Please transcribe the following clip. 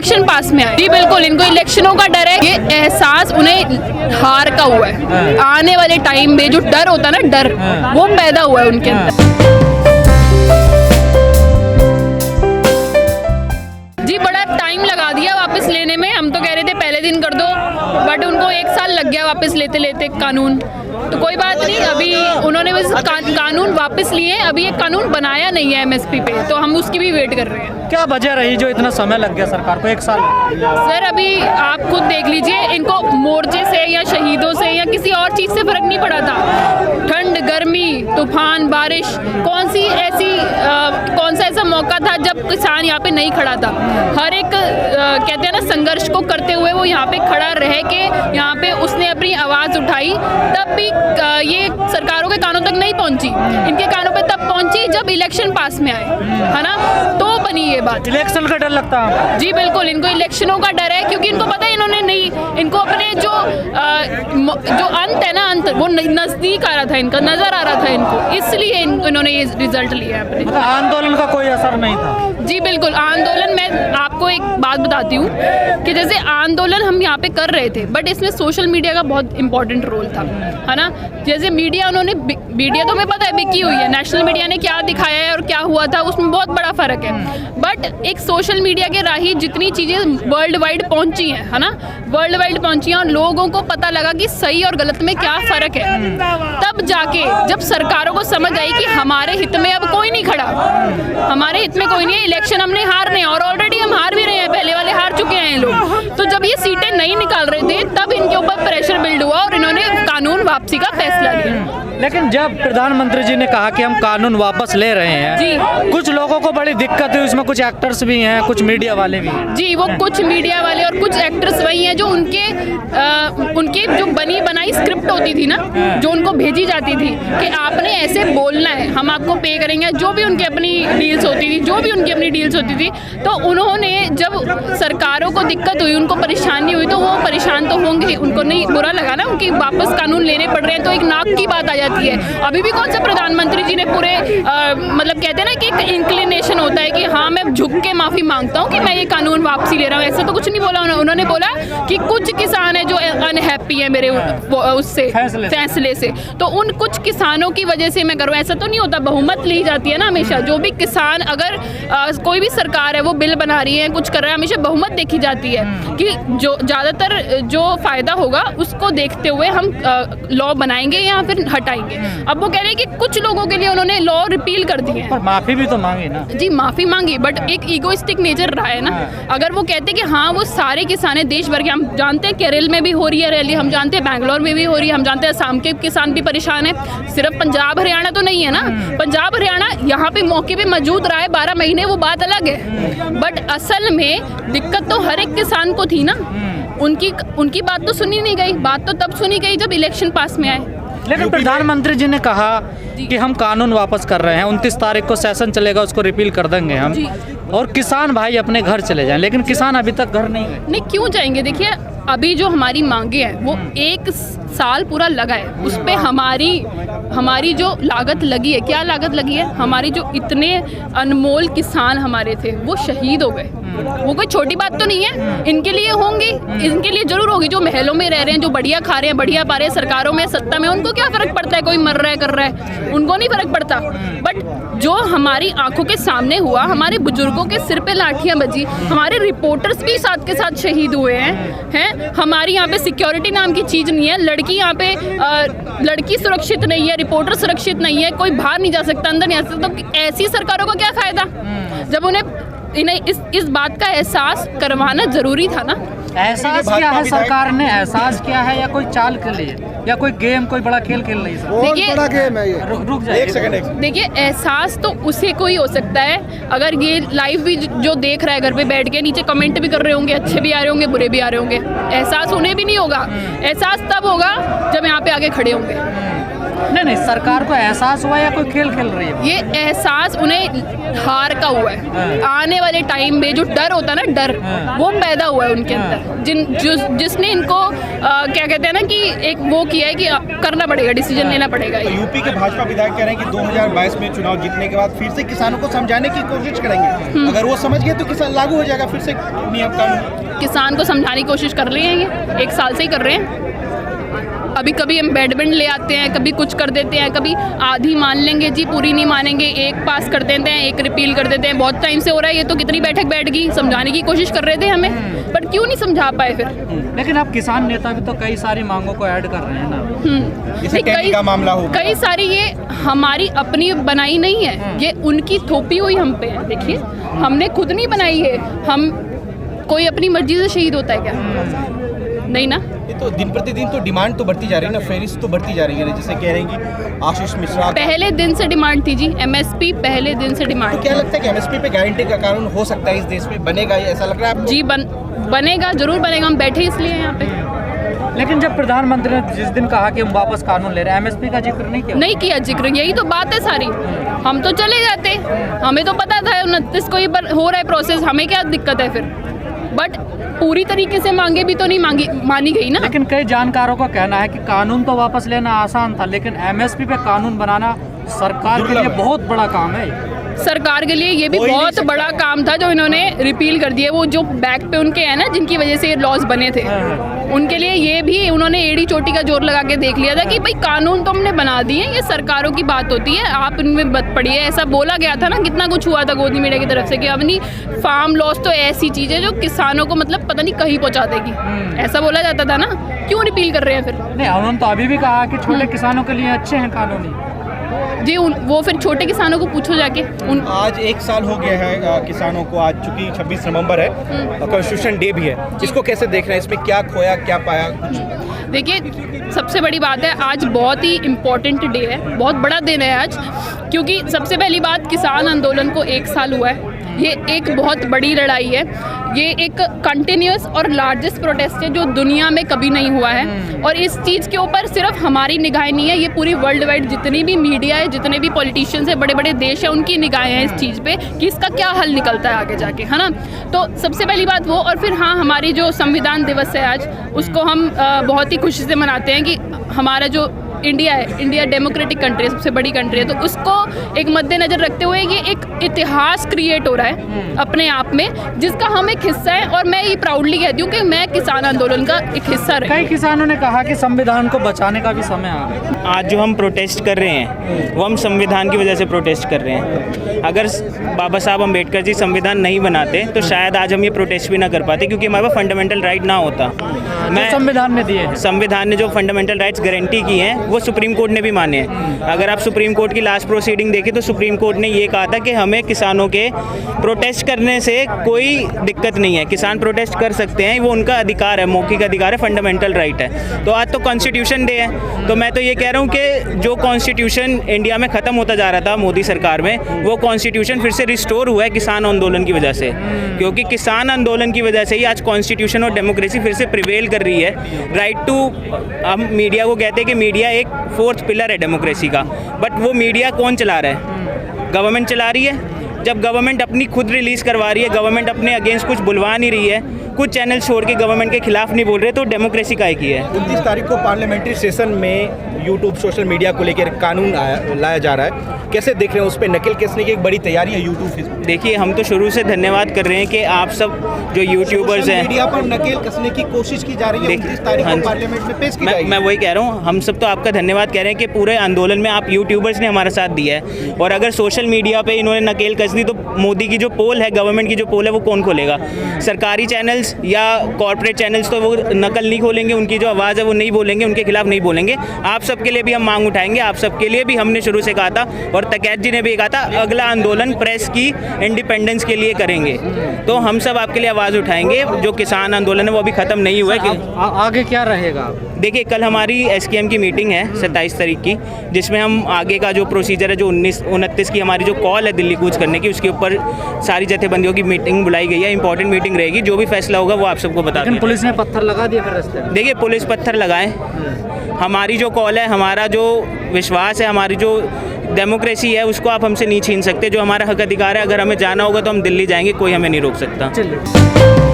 Election पास में आए। जी बिल्कुल, इनको इलेक्शनों का डर है, ये एहसास उन्हें हार का हुआ है। आने वाले टाइम में जो डर होता है ना, डर वो पैदा हुआ है उनके अंदर। जी बड़ा टाइम लगा दिया वापस लेने में, हम तो कह रहे थे पहले दिन कर दो, बट उनको 1 साल लग गया वापस लेते लेते कानून। तो कोई बात नहीं, अभी उन्होंने बस कानून वापस लिए, अभी एक कानून बनाया नहीं है एमएसपी पे, तो हम उसकी भी वेट कर रहे हैं। क्या वजह रही जो इतना समय लग गया सरकार को 1 साल? सर अभी आप खुद देख लीजिए, इनको मोर्चे से या शहीदों से या किसी और चीज़ से फर्क नहीं पड़ा था। ठंड, गर्मी, तूफान, बारिश, कौन सा ऐसा मौका था जब किसान यहाँ पे नहीं खड़ा था। हर एक कहते हैं ना, संघर्ष को करते हुए वो यहाँ पे खड़ा रह के यहाँ पे उसने अपनी आवाज़ उठाई, तब भी ये सरकारों के कानों तक नहीं पहुँची। इनके कानों पे तब पहुँची जब इलेक्शन पास में आए, है ना, तो बनी ये बात। इलेक्शन का डर लगता है? जी बिल्कुल, इनको इलेक्शनों का डर है, क्योंकि इनको पता है इन्होंने नहीं, इनको अपने जो अंत है ना, अंत वो नजदीक आ रहा था, इनका नजर आ रहा था इनको, इसलिए इन्होंने ये रिजल्ट लिया है अपने। मतलब आंदोलन का कोई असर नहीं था? जी बिल्कुल, आंदोलन, मैं आपको एक बात बताती हूँ कि जैसे आंदोलन हम यहाँ पे कर रहे थे, बट इसमें सोशल मीडिया का बहुत इंपॉर्टेंट रोल था, है ना। जैसे मीडिया मीडिया तो हमें पता है बिकी हुई है, नेशनल मीडिया ने क्या दिखाया है और क्या हुआ था उसमें बहुत बड़ा फर्क है, बट एक सोशल मीडिया के राही जितनी चीज़ें वर्ल्ड वाइड पहुँची हैं, है ना, वर्ल्ड वाइड पहुँची हैं और लोगों को पता लगा कि सही और गलत में क्या फ़र्क है, तब जाके जब सरकारों को समझ आई कि हमारे हित में अब कोई नहीं खड़ा, हमारे हित में कोई नहीं है, इलेक्शन हमने हारने हैं और ऑलरेडी हम हार भी रहे हैं, पहले वाले हार चुके हैं लोग, तो जब ये सीटें नहीं निकाल रहे थे तब इनके ऊपर प्रेशर बिल्ड हुआ और इन्होंने कानून वापसी का फैसला लिया। लेकिन जब प्रधानमंत्री जी ने कहा कि हम कानून वापस ले रहे हैं जी, कुछ लोगों को बड़ी दिक्कत हुई, उसमें कुछ एक्टर्स भी हैं, कुछ मीडिया वाले भी हैं। जी, वो कुछ मीडिया वाले और कुछ एक्टर्स वही हैं जो उनके जो बनी बनाई स्क्रिप्ट होती थी ना, जो उनको भेजी जाती थी कि आपने ऐसे बोलना है, हम आपको पे करेंगे, जो भी उनकी अपनी डील्स होती थी, तो उन्होंने जब सरकारों को दिक्कत हुई, उनको परेशानी हुई, तो वो परेशान तो होंगे, उनको नहीं बुरा लगा ना, उनकी वापस कानून लेने पड़ रहे हैं, तो एक नाक की बात आ जाती है। अभी भी कौन सा प्रधानमंत्री जी ने पूरे मतलब कहते हैं ना कि एक इंक्लिनेशन होता है कि हाँ मैं झुक के माफ़ी मांगता हूँ कि मैं ये कानून वापसी ले रहा हूँ, ऐसा तो कुछ नहीं बोला उन्होंने बोला कि कुछ किसान है जो अनहैप्पी है मेरे उससे फैसले से, तो उन कुछ किसानों की वजह से मैं करूँ, ऐसा तो नहीं होता, बहुमत ली जाती है ना हमेशा, जो भी किसान अगर कोई भी सरकार है वो बिल बना रही है, कुछ कर रहा है, हमेशा बहुमत देखी जाती है कि जो ज़्यादातर जो फ़ायदा होगा उसको देखते हुए हम लॉ बनाएंगे या फिर हटाएंगे। अब वो कह रहे हैं कि कुछ लोगों के लिए उन्होंने लॉ रिपील कर दिए हैं, पर माफ़ी भी तो मांगी ना। जी माफ़ी मांगी, बट एक ईगोइस्टिक नेचर रहा है ना। अगर वो कहते कि हाँ वो सारे किसान हैं देश भर के, हम जानते हैं केरल में भी हो रही है रैली, हम जानते हैं बैंगलोर में भी हो रही है, हम जानते हैं असम के किसान भी परेशान है, सिर्फ पंजाब हरियाणा तो नहीं है ना, पंजाब हरियाणा यहाँ पे मौके पे मौजूद रहा है 12 महीने, वो बात अलग है, बट असल में दिक्कत तो हर एक किसान को थी ना, उनकी बात तो सुनी नहीं गई, बात तो तब सुनी गई जब इलेक्शन पास में आए। लेकिन प्रधानमंत्री जी ने कहा कि हम कानून वापस कर रहे हैं, 29 तारीख को सेशन चलेगा, उसको रिपील कर देंगे हम, और किसान भाई अपने घर चले जाएं, लेकिन किसान अभी तक घर नहीं गए। नहीं, क्यों जाएंगे? देखिए अभी जो हमारी मांगे हैं वो 1 साल पूरा लगा है, उस पर हमारी जो लागत लगी है, क्या लागत लगी है, हमारी जो इतने अनमोल किसान हमारे थे वो शहीद हो गए, वो कोई छोटी बात तो नहीं है, इनके लिए होंगी, इनके लिए जरूर होगी, जो महलों में रह रहे हैं, जो बढ़िया खा रहे हैं, बढ़िया पा रहे हैं, सरकारों में सत्ता में, उनको क्या फर्क पड़ता है, कोई मर रहा है कर रहा है, उनको नहीं फर्क पड़ता, बट जो हमारी आंखों के सामने हुआ, हमारे बुजुर्गों के सिर पे लाठियां बजी, हमारे रिपोर्टर्स भी साथ के साथ शहीद हुए हैं, हमारी यहाँ पे सिक्योरिटी नाम की चीज़ नहीं है, लड़की यहाँ पे लड़की सुरक्षित नहीं है, रिपोर्टर सुरक्षित नहीं है, कोई बाहर नहीं जा सकता, अंदर नहीं आ सकता, तो ऐसी सरकारों का क्या फ़ायदा, जब इन्हें इस बात का एहसास करवाना ज़रूरी था ना। एहसास क्या है सरकार ने, एहसास क्या है, या कोई चाल के लिए, या कोई गेम, कोई बड़ा खेल खेल रही है? देखिए बड़ा गेम है ये। रुक जाइए, एक सेकंड। देखिए एहसास तो उसे को ही हो सकता है, अगर ये लाइव भी जो देख रहा है घर पे बैठ के, नीचे कमेंट भी कर रहे होंगे, अच्छे भी आ रहे होंगे, बुरे भी आ रहे होंगे, एहसास उन्हें भी नहीं होगा, एहसास तब होगा जब यहाँ पे आगे खड़े होंगे, नहीं, सरकार को एहसास हुआ या कोई खेल खेल रही है? ये एहसास उन्हें हार का हुआ है। आने वाले टाइम में जो डर होता है ना, डर वो पैदा हुआ है उनके अंदर, जिसने इनको क्या कहते हैं ना कि एक वो किया है कि करना पड़ेगा, डिसीजन लेना पड़ेगा। तो यूपी के भाजपा विधायक कह रहे हैं कि 2022 में चुनाव जीतने के बाद फिर से किसानों को समझाने की कोशिश करेंगे, अगर वो समझ गए तो किसान लागू हो जाएगा फिर से नियम कानून। किसान को समझाने की कोशिश कर रहे हैं, ये 1 साल से ही कर रहे हैं। अभी कभी एम्बेडमेंट ले आते हैं, कभी कुछ कर देते हैं, कभी आधी मान लेंगे जी, पूरी नहीं मानेंगे, एक पास कर देते हैं, एक रिपील कर देते हैं। बहुत टाइम से हो रहा है ये, तो कितनी बैठक बैठ गई, समझाने की कोशिश कर रहे थे हमें, बट क्यों नहीं समझा पाए फिर। लेकिन अब किसान नेता भी तो कई सारी मांगों को ऐड कर रहे हैं ना। जैसे टैक्स का मामला हो, कई सारी ये हमारी अपनी बनाई नहीं है, ये उनकी थोपी हुई हम पे है। देखिए, हमने खुद नहीं बनाई है। हम कोई अपनी मर्जी से शहीद होता है क्या? नहीं ना। ये तो दिन प्रतिदिन तो डिमांड तो बढ़ती जा रही है ना, फेरिस तो बढ़ती जा रही है ना, जैसे कह रहे हैं कि आशीष मिश्रा। पहले दिन से डिमांड थी जी, एमएसपी पहले दिन से डिमांड। तो क्या लगता है कि एमएसपी पे गारंटी का कानून हो सकता है इस देश में, बनेगा ये, ऐसा लग रहा है आपको? जी बनेगा, जरूर बनेगा। हम बैठे इसलिए यहाँ पे। लेकिन जब प्रधानमंत्री ने जिस दिन कहा कि हम वापस कानून ले रहे हैं, एमएसपी का जिक्र नहीं किया जिक्र। यही तो बात है सारी। हम तो चले जाते, हमें तो पता था 29 को ही हो रहा है प्रोसेस, हमें क्या दिक्कत है फिर। बट पूरी तरीके से मांगे भी तो नहीं मानी गई ना। लेकिन कई जानकारों का कहना है कि कानून तो वापस लेना आसान था, लेकिन एमएसपी पे कानून बनाना सरकार के लिए बहुत बड़ा काम है। सरकार के लिए ये भी बहुत बड़ा काम था जो इन्होंने रिपील कर दिया। वो जो बैक पे उनके है ना, जिनकी वजह से ये लॉस बने थे, उनके लिए ये भी उन्होंने एड़ी चोटी का जोर लगा के देख लिया था कि भाई कानून तो हमने बना दिए, ये सरकारों की बात होती है, आप इनमें मत पड़िए। ऐसा बोला गया था ना, कितना कुछ हुआ था गोदी मीडिया की तरफ से कि अब नहीं, फार्म लॉस तो ऐसी चीज़ है जो किसानों को मतलब पता नहीं कहीं पहुँचा देगी, ऐसा बोला जाता था ना। क्यों रिपील कर रहे हैं फिर? नहीं, उन्होंने तो अभी भी कहा कि छोटे किसानों के लिए अच्छे हैं कानूनी जी। वो फिर छोटे किसानों को पूछो जाके। आज 1 साल हो गया है किसानों को, आज चूंकि 26 नवंबर है, कॉन्स्टिट्यूशन डे भी है, इसको कैसे देख रहे हैं? इसमें क्या खोया क्या पाया? देखिए, सबसे बड़ी बात है, आज बहुत ही इम्पोर्टेंट डे है, बहुत बड़ा दिन है आज, क्योंकि सबसे पहली बात, किसान आंदोलन को 1 साल हुआ है। ये एक बहुत बड़ी लड़ाई है, ये एक कंटिन्यूस और लार्जेस्ट प्रोटेस्ट है जो दुनिया में कभी नहीं हुआ है। और इस चीज़ के ऊपर सिर्फ हमारी निगाहें नहीं है, ये पूरी वर्ल्ड वाइड जितनी भी मीडिया है, जितने भी पॉलिटिशियंस हैं, बड़े बड़े देश हैं, उनकी निगाहें हैं इस चीज़ पे कि इसका क्या हल निकलता है आगे जाके, है ना। तो सबसे पहली बात वो, और फिर हाँ, हमारी जो संविधान दिवस है आज, उसको हम बहुत ही खुशी से मनाते हैं कि हमारा जो इंडिया है, इंडिया डेमोक्रेटिक कंट्री है, सबसे बड़ी कंट्री है, तो उसको एक मद्देनजर रखते हुए ये एक इतिहास क्रिएट हो रहा है अपने आप में, जिसका हम एक हिस्सा है। और मैं ये प्राउडली कहती हूँ कि मैं किसान आंदोलन का एक हिस्सा रही। कई किसानों ने कहा कि संविधान को बचाने का भी समय आ गया। आज जो हम प्रोटेस्ट कर रहे हैं वो हम संविधान की वजह से प्रोटेस्ट कर रहे हैं। अगर बाबा साहब अम्बेडकर जी संविधान नहीं बनाते तो शायद आज हम ये प्रोटेस्ट भी ना कर पाते, क्योंकि हमारे पास फंडामेंटल राइट ना होता। संविधान ने दिए, संविधान ने जो फंडामेंटल राइट्स गारंटी की हैं वो सुप्रीम कोर्ट ने भी माने हैं। अगर आप सुप्रीम कोर्ट की लास्ट प्रोसीडिंग देखें तो सुप्रीम कोर्ट ने ये कहा था कि हमें किसानों के प्रोटेस्ट करने से कोई दिक्कत नहीं है, किसान प्रोटेस्ट कर सकते हैं, वो उनका अधिकार है, मौखिक अधिकार है, फंडामेंटल राइट है। तो आज तो कॉन्स्टिट्यूशन डे है, तो मैं तो ये कह रहा हूँ कि जो कॉन्स्टिट्यूशन इंडिया में ख़त्म होता जा रहा था मोदी सरकार में, वो कॉन्स्टिट्यूशन फिर से रिस्टोर हुआ है किसान आंदोलन की वजह से, क्योंकि किसान आंदोलन की वजह से ही आज कॉन्स्टिट्यूशन और डेमोक्रेसी फिर से प्रिवेल कर रही है। राइट टू, हम मीडिया को कहते हैं कि मीडिया एक 4th पिलर है डेमोक्रेसी का, बट वो मीडिया कौन चला रहा है? गवर्नमेंट चला रही है। जब गवर्नमेंट अपनी खुद रिलीज़ करवा रही है, गवर्नमेंट अपने अगेंस्ट कुछ बुलवा नहीं रही है, कुछ चैनल छोड़ के गवर्नमेंट के खिलाफ नहीं बोल रहे, तो डेमोक्रेसी काय की है। 29 तारीख को पार्लियामेंट्री सेशन में यूट्यूब सोशल मीडिया को लेकर कानून लाया जा रहा है, कैसे देख रहे हैं? उस पर नकेल कसने की एक बड़ी तैयारी है यूट्यूब फेसबुक। देखिए, हम तो शुरू से धन्यवाद कर रहे हैं कि आप सब जो यूट्यूबर्स हैं, मीडिया पर नकेल कसने की कोशिश की जा रही है। 29 तारीख को पार्लियामेंट में पेश की जाएगी। मैं वही कह रहा हूँ, हम सब तो आपका धन्यवाद कह रहे हैं कि पूरे आंदोलन में आप यूट्यूबर्स ने हमारा साथ दिया है। और अगर सोशल मीडिया पे इन्होंने नकेल कस दी तो मोदी की जो पोल है, गवर्नमेंट की जो पोल है, वो कौन खोलेगा? सरकारी चैनल्स या कॉर्पोरेट चैनल्स तो वो नकल नहीं खोलेंगे, उनकी जो आवाज़ है वो नहीं बोलेंगे, उनके खिलाफ नहीं बोलेंगे। आप सबके लिए भी हम मांग उठाएंगे, आप सबके लिए भी हमने शुरू से कहा था, और तकैत जी ने भी कहा था, अगला आंदोलन प्रेस की इंडिपेंडेंस के लिए करेंगे। तो हम सब आपके लिए आवाज़ उठाएंगे। जो किसान आंदोलन है वो अभी ख़त्म नहीं हुआ है। आगे क्या रहेगा? देखिए, कल हमारी SKM की मीटिंग है 27 तारीख की, जिसमें हम आगे का जो प्रोसीजर है, जो 29 की हमारी जो कॉल है दिल्ली कूच करने की, उसके ऊपर सारी जथेबंदियों की मीटिंग बुलाई गई है। इंपॉर्टेंट मीटिंग रहेगी, जो भी फैसला होगा वो आप सबको बता देंगे। पुलिस ने पत्थर लगा दिया फिर रास्ते में? देखिए, पुलिस पत्थर लगाए, हमारी जो कॉल है, हमारा जो विश्वास है, हमारी जो डेमोक्रेसी है, उसको आप हमसे नहीं छीन सकते। जो हमारा हक अधिकार है, अगर हमें जाना होगा तो हम दिल्ली जाएंगे, कोई हमें नहीं रोक सकता। चलिए।